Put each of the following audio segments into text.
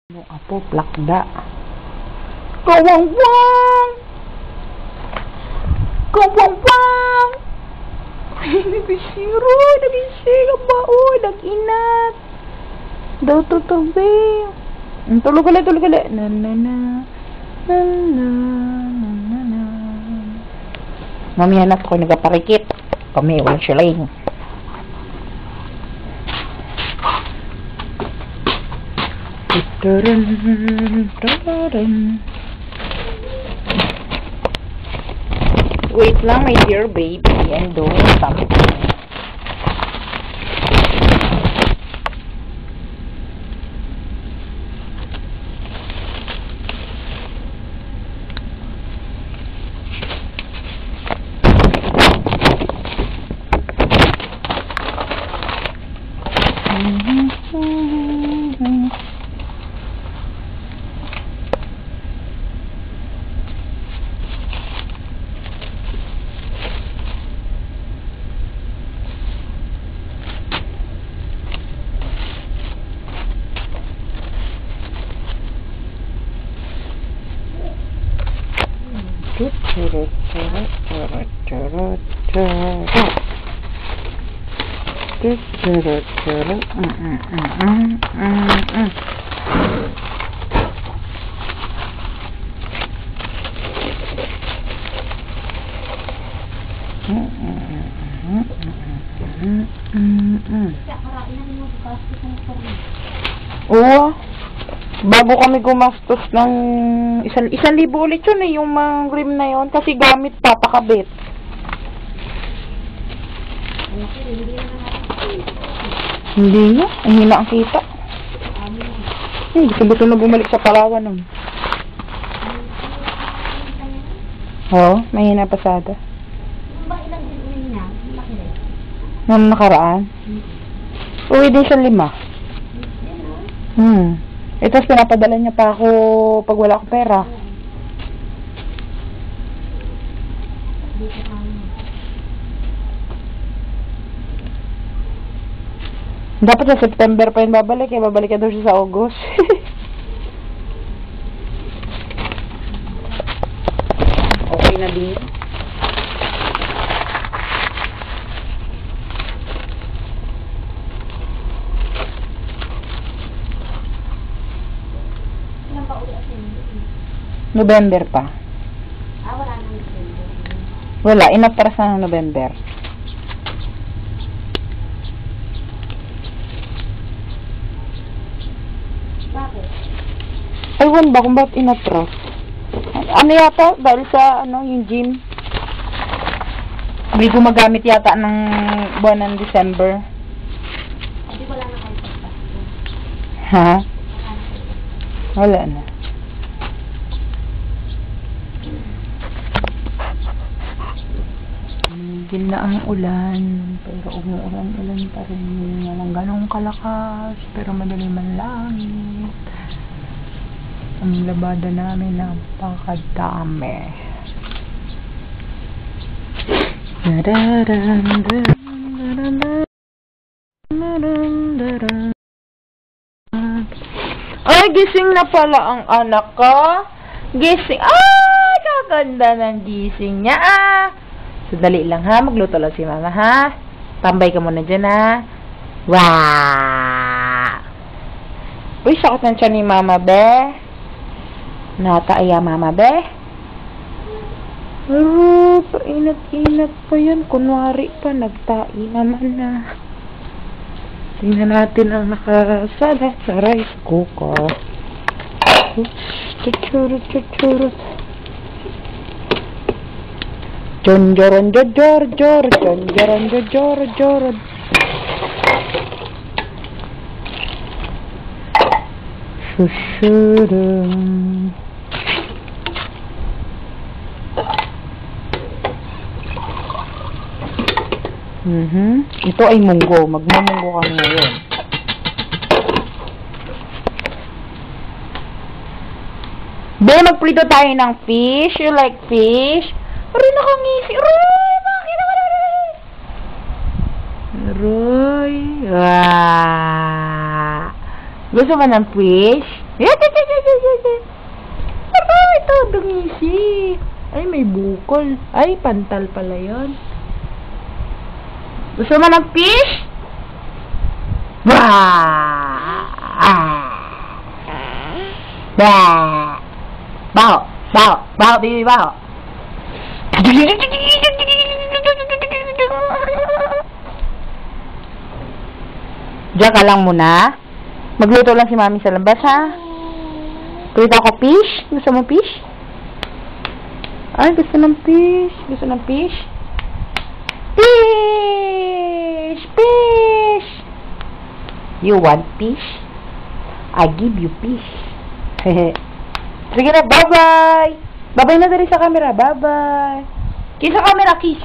Mo apo plakda. Kawang-wang! Kawang-wang! Ay, nagisiro! Nagisiro ba? Uy, nag-inat! Daw tutabi. Tulog ulit. Na-na-na. Na-na-na. Mami, anak ko nagaparikit. Kami, walang siling. Wait lang, my dear baby. I'm doing something. Oo. Bago kami gumastos ng 1,000 ulit yun eh, yung mga rim na yun. Kasi gamit papakabit. Hindi nga. Ang hina ang kita. Gusto na bumalik sa Palawan nun. Oo, mahina pasada. Nung nakaraan? Uwi din sa 5. Ito, pinapadala niya pa ako pag wala akong pera. Dapat sa September pa yun babalik. Babalik ka daw siya sa August. Okay na din. November pa. Wala na November. Wala, inatras na ng November. Bakit? Aywan ba kung ba't inatras? Ano yata? Dahil sa, yung gym. Hindi gumagamit yata ng buwan ng December. Hindi wala na kayo pagpasko. Ha? Wala na. Tigil na ang ulan, pero umuulan-ulan pa rin. Walang ganong kalakas, pero madali man langit. Ang labada namin napakadami. Ay, gising na pala ang anak ko. Gising. Ay, kaganda ng gising niya. Sandali lang ha, magluto lang si mama ha. Tambay ka muna dyan ha. Wow! Uy, sakit ng tiyan ni mama be. Nataaya mama be. Painat-inat pa yan. Kunwari pa, nagtai naman na. Tingnan natin ang nakasala sa rice cooker. Chuchurut. Jonjoron jojor, jonjoron jojor. Susurung. Ito ay munggo. Magmamunggo kami ngayon. Be, magprito tayo ng fish. You like fish? Aray, nakangisi. Aray, makakita ka na. Aray. Gusto mo ng fish? Aray, ito, dungisi. Ay, may bukol. Ay, pantal pala yun. Gusto mo ng fish? Bao, baby, bao. Diyan ka lang muna. Magluto lang si mami sa labas, ha? Kulit ako fish? Gusto mo fish? Ay, gusto ng fish. Gusto ng fish? Fish! Fish! You want fish? I give you fish. Sige na, bye-bye! Bye-bye na dali sa camera. Bye-bye! Kiss sa camera, kiss!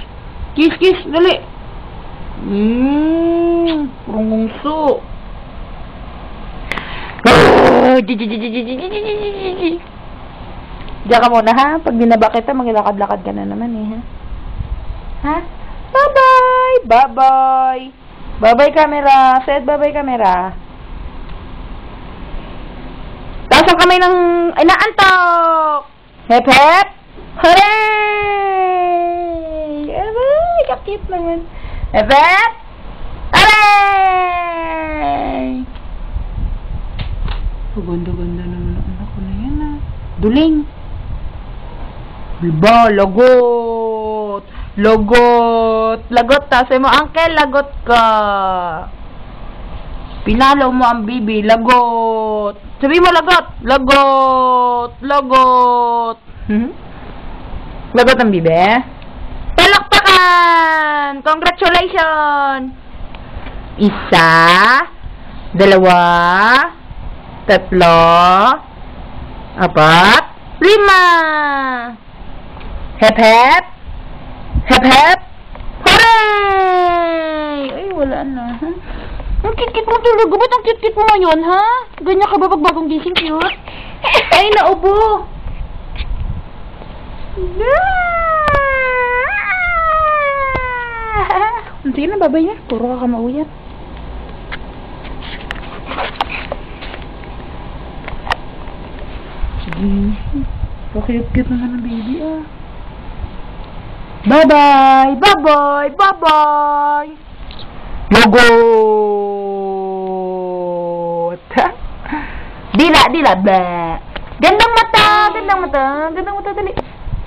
Kiss, kiss! Dali! Purungungso! Diyan ka muna, ha? Pag binaba kita, maglakad-lakad ka na naman, ha? Ha? Bye-bye! Bye-bye! Bye-bye, camera! Said bye-bye, camera! Taas ang kamay ng inaantok! Hep, hep! Hooray! Aray! Kakit naman! Hep, hep! Hooray! Ganda-ganda naman ang anak ko na yan, ha? Duling! Diba? Lagot! Lagot! Lagot ta! Sabi mo, uncle, lagot ka! Pinalo mo ang bibi. Lagot! Sabi mo, lagot! Lagot! Lagot! Lagot ang bibi? Palakpakan! Congratulations! Isa, dalawa, tatlo, apat, lima! Hep, hep! Hep, hep! Hooray! Ay, wala na. Ang kit-kit mo talaga. Ba't ang kit-kit mo ngayon, ha? Ganyan ka ba pag bagong gising, cute? Ay, naubo! Sige na, babay niya. Puro ka kamauyan. Sige. Pakiyot-kit na ng baby, ah. Bye-bye! Bye-bye! Bye-bye! Lagot! Dila, dila, ba? Gandang mata! Gandang mata! Gandang mata, dali!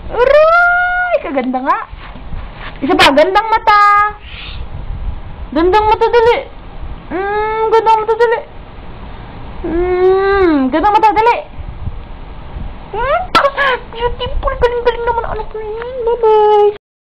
Aray! Kaganda nga! Isa pa, gandang mata! Gandang mata, dali! Gandang mata, dali! Gandang mata, dali! Beautiful! Galing-galing naman ang anak ko yun! Bye-bye!